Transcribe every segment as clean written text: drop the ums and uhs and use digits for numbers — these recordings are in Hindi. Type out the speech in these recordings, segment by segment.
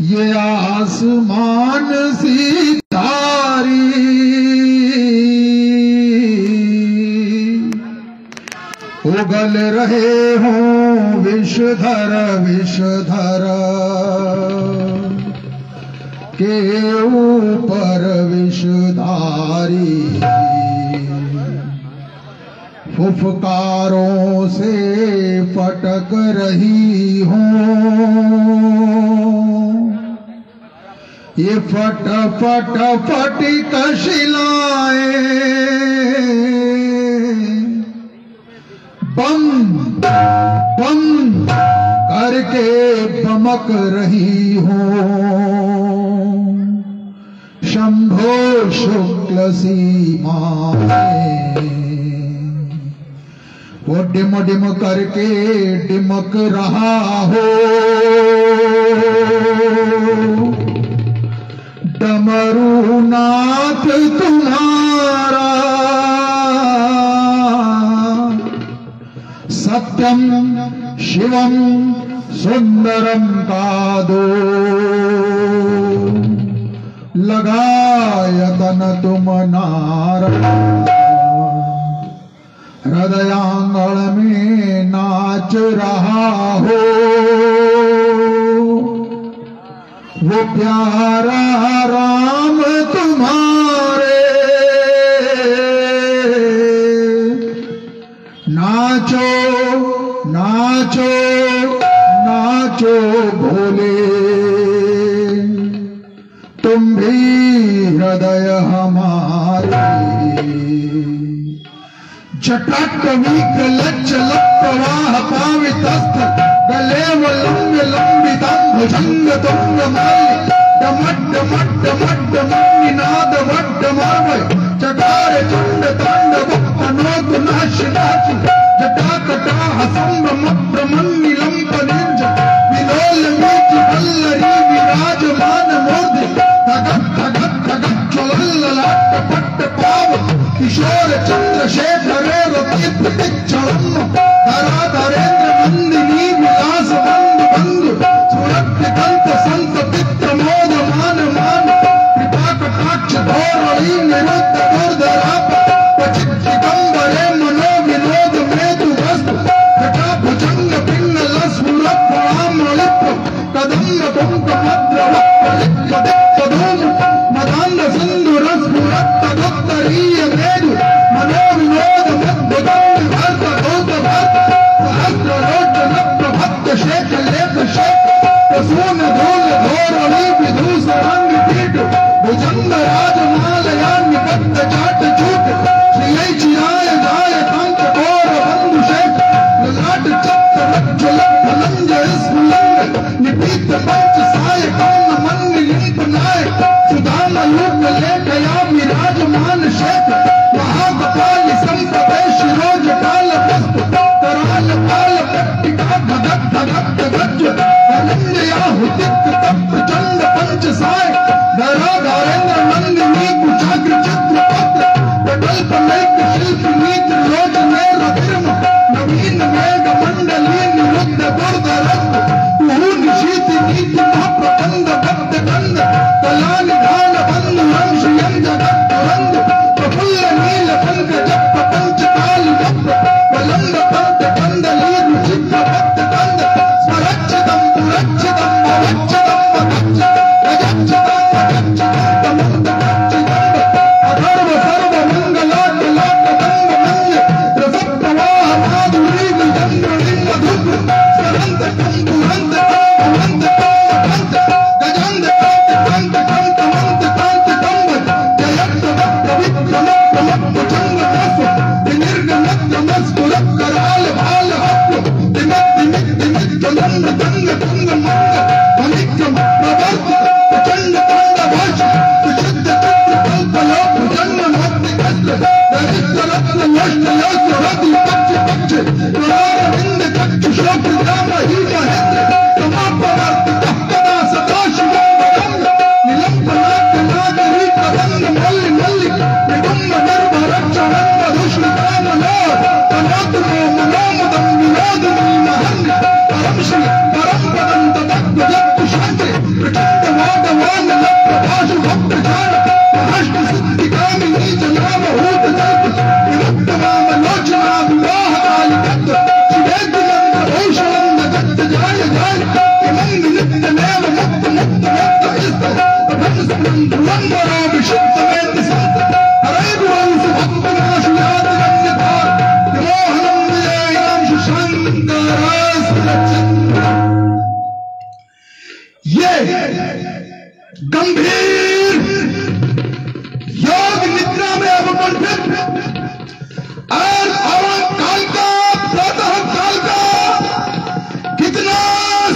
ये आसमान सी धारी उगल रहे हों विषधर विषधर के ऊपर विषधारी फुफकारों से फटक रही हों ये फट फट फटिक शिलाएं बम बम करके बमक रही हो शंभो शुक्ल सीमाएं वो डिम डिम करके डिमक रहा हो डमरूनाथ तुम्हारा सत्यम शिवम सुंदरम का दो लगायतन तुम नारा हृदयांगण में नाच रहा हो वो प्यारा राम तुम्हारे नाचो नाचो नाचो भोले तुम भी हृदय हमारे जटाटवीकलज्जलप्रवाह पावितस्थ गलेव लंब्य लंबितं भुजंग तुंग माल्य डमड्ड मड्ड मड्ड निनाद वड्ड मावय चकार चंड तांडव अनोद नाश नाश जटाकटा हसंभ्रम प्रमन्निलम पनिंज विलोल मीच वल्लरी विराजमान मूर्ति धगत धगत धगत ज्वलल्ललाट पट्ट पाव किशोर चंद्रशेखर रतिप्रतिक्षणम् धराधरेन्द्र नंदिनी विलास बंधु बंधु सुरभ्य कंठ संत पित्र मोद मान मान कृपा कटाक्ष धोरणी निरुद्ध दुर्धराप क्वचित् दिगंबरे मनो विनोद मेधु वस्तु जटा भुजंग पिन्न लस्फुरत् फलामलिप् कदम्ब कुंक मद्र वक्र धूम मदान्ध सिंधु रस्फुरत् तदुत्तरीय मेधु मनो विनोद मद्भुतं भर्त भूत भर्त सहस्र रोचन प्रभत्त शेख लेख शेख प्रसून धूल धोरणी विधूस रंग पीठ भुजंग राजमालयान्य बद्ध जाट झूठ श्रीय चिराय जाय कांत घोर बंधु शेख ललाट चक्र रज्जुल फलंजय स्फुलंग निपीत पंच साय कौन मन लिंप नाय सुदाम युग लेखया विराजमान शेख महागोपाल संप्रवेश रोज काल पुष्प कराल काल पट्टिका भगत भगत गज अनन्या हुतिक तप्त चंड पंच साय धरा धारेन्द्र नंदिनी कुचाग्र चित्र पत्र प्रकल्प नैक शिल्प नीत रोज नेर विर्म नवीन मेघ मंडली निरुद्ध दुर्धरस्व कुहू निशीति नीति महाप्रबंध भक्त गंध कला निधान बंधु अंश यम जगत तुरंद प्रफुल्ल नील पंकज प्रपंच काल वक्र कलंद पंत कंदली रुचित्र भक्त कंद स्वरच्छिदं पुरच्छिदं भवच्छिदं भगच्छ गजच्छिदं भगच्छिदं मंद गच्छिदं अधर्व सर्व मंगलाट लाट दंग मन्य रसप्रवाह माधुरी विजंद्र लिंग धुप स्वरंत कंपुरंत कंपुरंत कंत गजंद कंत कंत मंत कंत कंबत जयत्त वक्र विक्रम प्रमत भुजंग रस्व विनिर्गमत नमस्कुर कराल भाल हप्य दिमत दिमित दिमित चंद्र दंग दंग मंग मनिक्रम प्रवर्त ये गंभीर योग निद्रा में अवकुंठित और अवन काल का प्रातः काल का कितना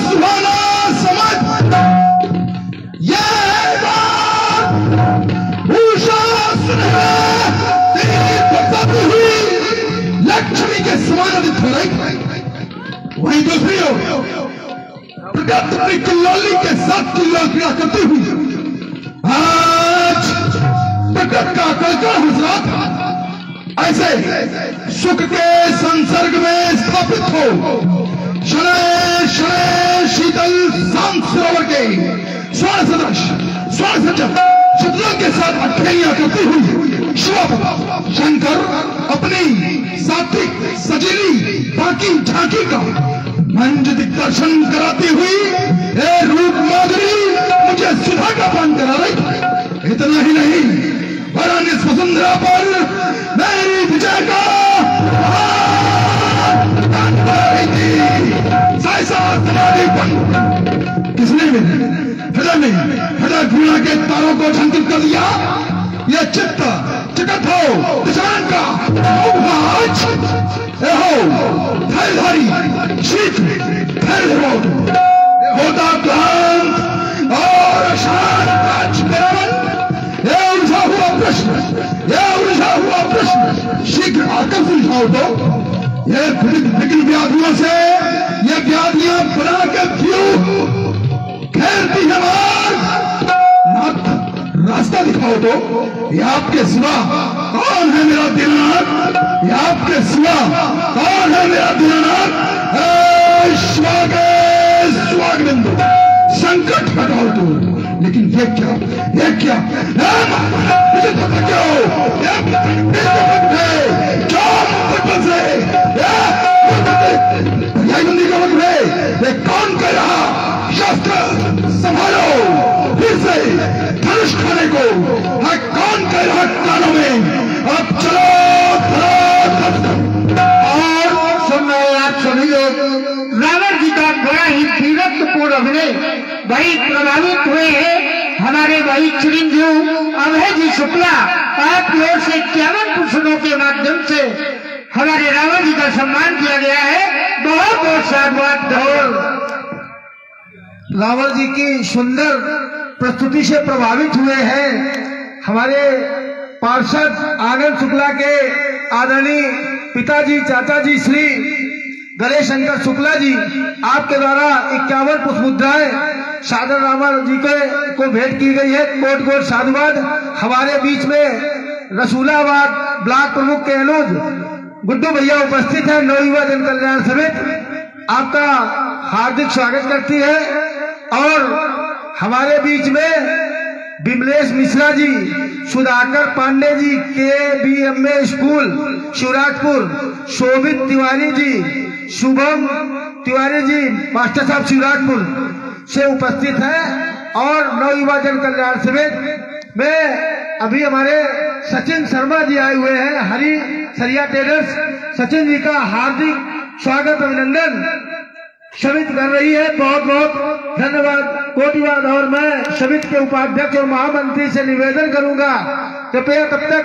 सुहाना समय। यह लक्ष्मी के समान अधिक हो रही। वहीं दूसरी हो प्रगति किल्लोली के साथ किल्लोल क्रिया करती हुई आज प्रगति का कलकल हजरात ऐसे सुख के संसर्ग में स्थापित हो। शनै शनै शीतल शांत सरोवर के स्वर्ण सदृश स्वर्ण सज्जन शत्रुओं के साथ अठेलियां करती हुई शिव शंकर अपनी सात्विक सजीली बाकी झांकी का मंज दिग्दर्शन कराती हुई ए रूप माधुरी मुझे सुधा का पान करा रही। इतना ही नहीं वरान्य वसुंधरा पर मेरी विजय का किसने हृदय घृणा के तारों को झंकित कर दिया। यह चित्त चिकट हो दिशान का धैर्यधारी शीघ्र धैर्य होता क्लांत और अशांत उलझा हुआ प्रश्न शीघ्र आकर सुलझाओ। तो यह विघ्न व्याधियों से ये व्याधियां बना के क्यों घेरती है मार्ग। रास्ता दिखाओ। तो ये आपके सिवा कौन है मेरा दीनानाथ। ये आपके सिवा कौन है मेरा दीनानाथ। स्वागबिंदु संकट हटाओ। तो लेकिन ये क्या क्यों बंदी का वक्त है। ये कौन कह रहा शास्त्र संभालो फिर से धनुष खाने को है। कौन कह रहा कानों में अब चलो। और सुनो आप सभी लोग रावण जी का बड़ा ही वीरत्वपूर्ण अभिनय भाई प्रभावित हुए हैं। हमारे भाई चिरंजीव अभय जी शुक्ला आपकी ओर से 51 पुष्पों के माध्यम से हमारे रावण जी का सम्मान किया गया है। बहुत बहुत साधुवाद। रावण जी की सुंदर प्रस्तुति से प्रभावित हुए हैं हमारे पार्षद आनंद शुक्ला के आदरणीय पिताजी चाचा जी श्री गणेश शंकर शुक्ला जी। आपके द्वारा 51 पुष्प मुद्राएं सादर रावण जी को भेंट की गई है। कोट कोट साधुवाद। हमारे बीच में रसूलाबाद ब्लॉक प्रमुख के अनुज गुड्डू भैया उपस्थित है। नवयुवा जन कल्याण समिति आपका हार्दिक स्वागत करती है। और हमारे बीच में विमलेश मिश्रा जी, सुधाकर पांडे जी KBMA स्कूल शिवराजपुर, शोभित तिवारी जी, शुभम तिवारी जी मास्टर साहब शिवराजपुर से उपस्थित है। और नवयुवा जन कल्याण समिति में अभी हमारे सचिन शर्मा जी आए हुए हैं। हरी सरिया ट्रेडर्स सचिन जी का हार्दिक स्वागत अभिनंदन समिति कर रही है। बहुत बहुत धन्यवाद कोटिवाद। और मैं समिति के उपाध्यक्ष और महामंत्री से निवेदन करूंगा कृपया तब तक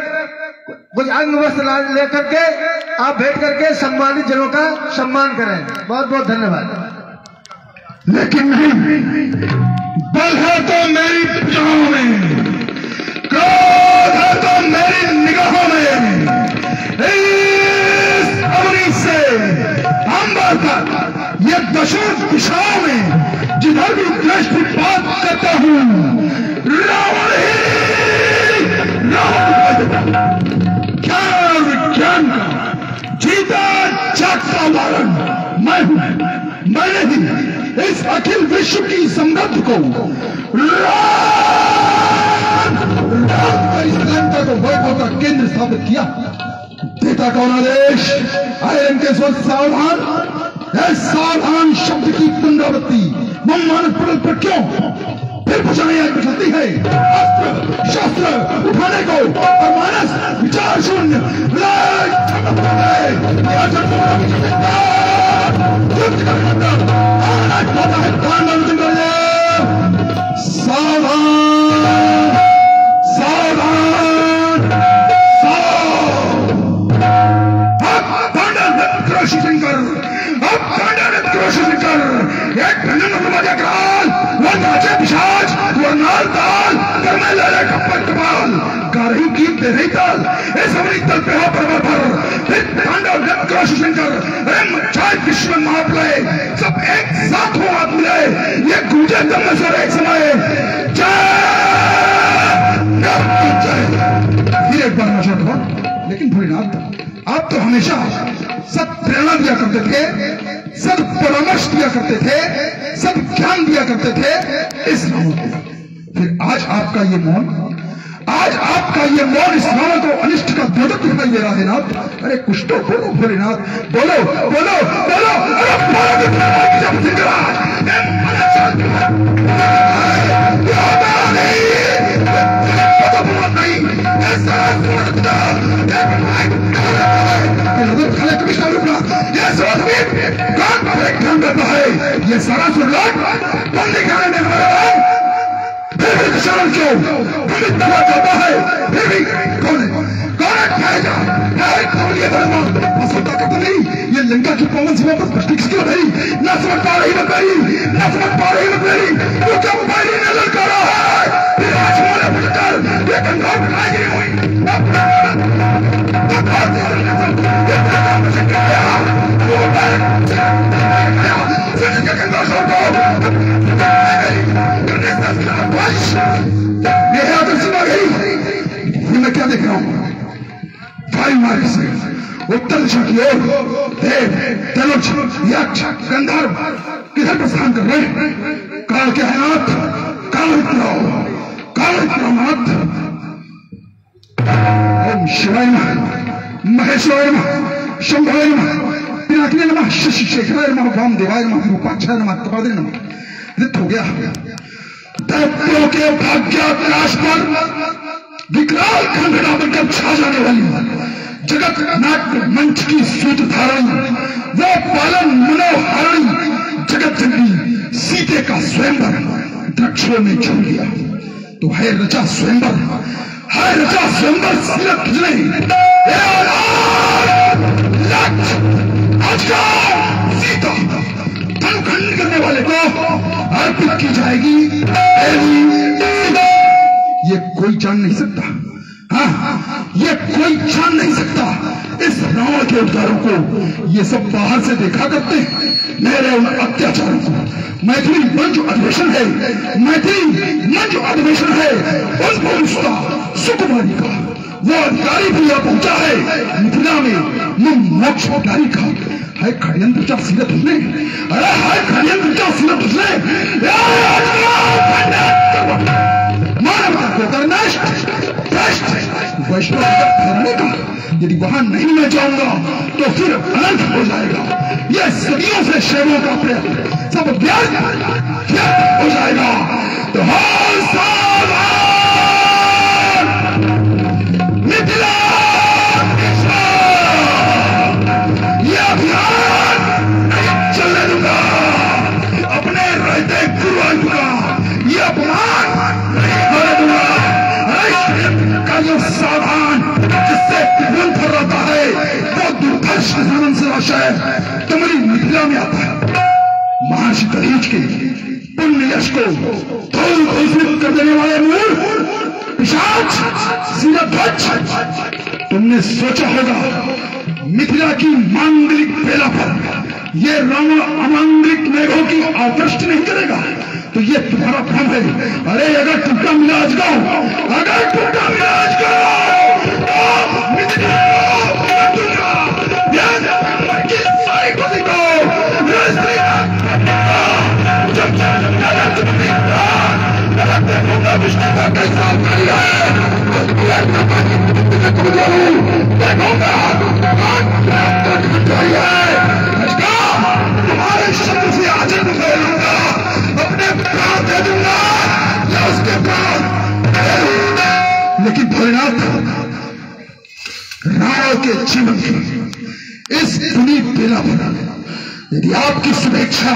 कुछ अंग वस्त्र लेकर के आप भेंट करके सम्मानित जनों का सम्मान करें। बहुत बहुत धन्यवाद। लेकिन नहीं, बल है तो मेरी भुजाओं में, क्रोध है तो मेरी निगाहों में। इस अवनी से अंबर तक ये दशों दिशाओं में जिधर भी दृष्टिपात करता हूं रावण ही ज्ञान विज्ञान का जीता जागता वारण मैं हूं। मैंने ही इस अखिल विश्व की समृद्धि को वैभव का केंद्र स्थापित किया। देता कौन आदेश आयरन के स्वर सावधान। सावधान शब्द की पुनरावृत्ति मनमानस पटल पर क्यों फिर भुजाएं आज बिछलती है। अस्त्र शस्त्र उठाने को और मानस विचार शून्य ताल ताल कर मैं लड़े खप्पर कपाल गा रही गीत दे रही ताल इस अमरी तल पे हो पर्वत पर फिर तांडव नृत्य करो शंकर अरे मचाए विश्व महाप्रलय सब एक साथ हो हाथ मिलाए ये गूंजे दम में सर एक समय फिर एक बार नशा था। लेकिन भोलेनाथ आप तो हमेशा सब प्रेरणा दिया करते थे, सब परामर्श दिया करते थे, सब ज्ञान दिया करते थे इस रावण को। फिर आज आपका ये मौन, आज आपका ये मौन इस रावण को अनिष्ट का द्योतक दिखाई दे रहा है नाथ। अरे कुछ तो बोलो भोलेनाथ, बोलो बोलो बोलो। ये सारा सुरलाट बंदी खाने में फिर भी शरण क्यों दबा जाता है, फिर भी कौन खाएगा तो नहीं। ये लंका की पवन सीमा पर प्रश्न किसकी बताई न समझ पा रही बताई न समझ पा रही बताई वो क्या पहली नजर कर रहा है फिर आज मोले फटकर ये गंगा गिरी हुई मैं क्या देख रहा हूं वायु मार्ग से उत्तर दिशा की ओर देव तनुज यक्ष गंधर्व किधर प्रस्थान कर रहे? काल के नाथ, काल नाथ। ओम शिवाय नमः, महेश्वराय नमः, शंभवाय नमः, पिनाकिने नमः, शशि शेखराय नमः, वामदेवाय नमः, रूपाक्षाय नमः, कपाले नमः। रित हो गया दैत्यों के भाग्याकाश पर विकराल खंडना बनकर छा जाने वाली जगत नाट्य मंच की सूत्रधारणी वो पालन मनोहारणी जगत जननी सीते का स्वयंवर दक्षिण में छू लिया तो है रचा स्वयंवर, है रचा स्वयंवर सीरत तुझने सीता धन खंड करने वाले को अर्पित की जाएगी। ये कोई जान नहीं सकता, हाँ ये कोई जान नहीं सकता इस रावण के उद्गारों को। ये सब बाहर से देखा करते हैं मेरे उन अत्याचारों को। मैथिली मंच अधिवेशन है, मैथिली मंच अधिवेशन है उन पहुंचता सुकुमारी का वो अधिकारी भी यहां पहुंचा है मिथिला में मोक्ष अधिकारी का है खड़यंत्र का सीरत उसने, अरे है खड़यंत्र का सीरत उसने मानवता को करना वैष्णव ठहराने का। यदि वहां नहीं मैं जाऊंगा तो फिर अनंत हो जाएगा। यह सदियों से शैवों का प्रयत्न सब व्यर्थ हो जाएगा। तो मिथिला यह अभियान नहीं चलने दूंगा, अपने रहते गुरुवायु का यह अपमान नहीं होने दूंगा। का जो सावधान जिससे निरंतर रहता है वो दुर्धर्ष से आशय तुम्हारी मिथिला में आता है। महर्षि दधीच के पुण्य यश को धूल घोषित कर देने वाले मूर्ख पिशाच सीरध्वज, तुमने सोचा होगा मिथिला की मांगलिक बेला पर ये रावण अमांगलिक मेघों की आवृष्टि नहीं करेगा तो ये तुम्हारा भ्रम है। अरे अगर टूटा मिलाज गाओ, अगर टूटा मिलाज गाओ तो मिथिला तुम्हारे शब्द से आचरण फैलूंगा, अपने प्राण दे दूंगा या उसके प्राण। लेकिन भोलेनाथ रावण के जीवन की इस पुनीत बेला पर यदि आपकी शुभेच्छा,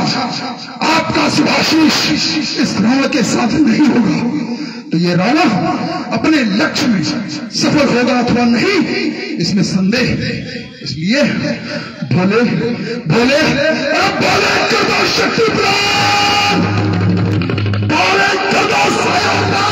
आपका शुभाशीष इस रावण के साथ नहीं होगा तो ये रावण अपने लक्ष्य में सफल होगा अथवा नहीं, इसमें संदेह है। इसलिए भोले भोले भोले कर दो शक्ति प्रदान, भोले कर दो सहयोग।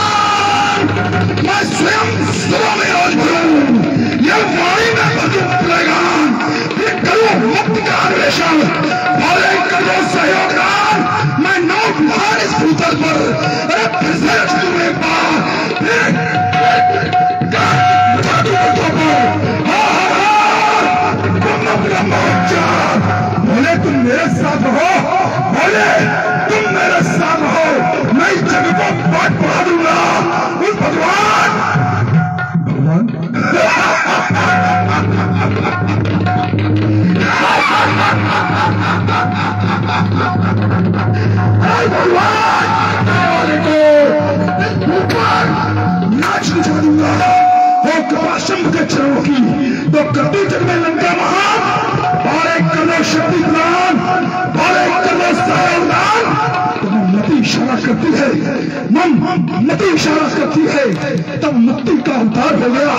करती जग में लंका महान, बारे कर दो शक्ति प्रदान, बारे कर दो सावधान। तब मति इशारा करती है, मति इशारा करती है, तब मुक्ति का अवतार हो गया।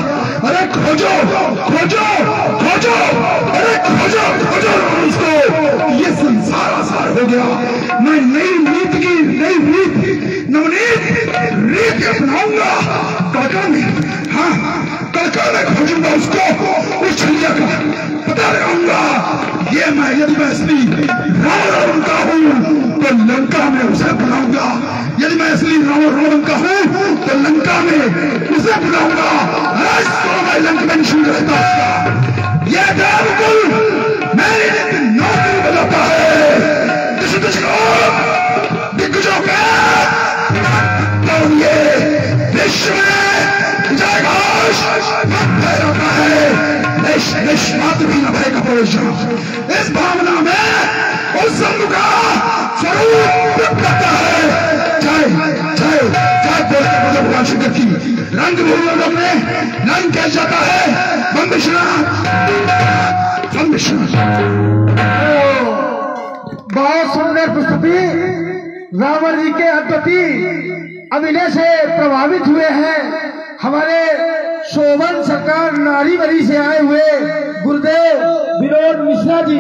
अरे खोजो खोजो खोजो, अरे खोजो खोजो उसको, ये संसार आसार हो गया। मैं नई नीति की नई रीत नवनीत रीत अपनाऊंगा। कलका में, हाँ कलका में खोजूंगा उसको, उस छलिया का पता लगाऊंगा। ये मैं यदि मैं असली रावण का हूँ तो लंका में उसे बुलाऊंगा, यदि मैं असली रावण का हूँ तो लंका में उसे बुलाऊंगा। मैं लंका में निशुल्क रहता उसका, ये बिल्कुल मेरी नौकरी बनाता है। दिग्गजों का तो ये विश्व में जयघोष रहता है। मात्र भी न भय का प्रवेश, इस भावना में उस संघ का स्वरूप करता है। जय जय जय बोल के बोलो भगवान शंकर की। रंग भूमि में रंग कह जाता है बम विश्वनाथ, बम विश्वनाथ। बहुत सुंदर प्रस्तुति, रावण जी के अद्भुत अभिनय से प्रभावित हुए हैं हमारे शोभन सरकार नारीवरी से आए हुए गुरुदेव विनोद मिश्रा जी।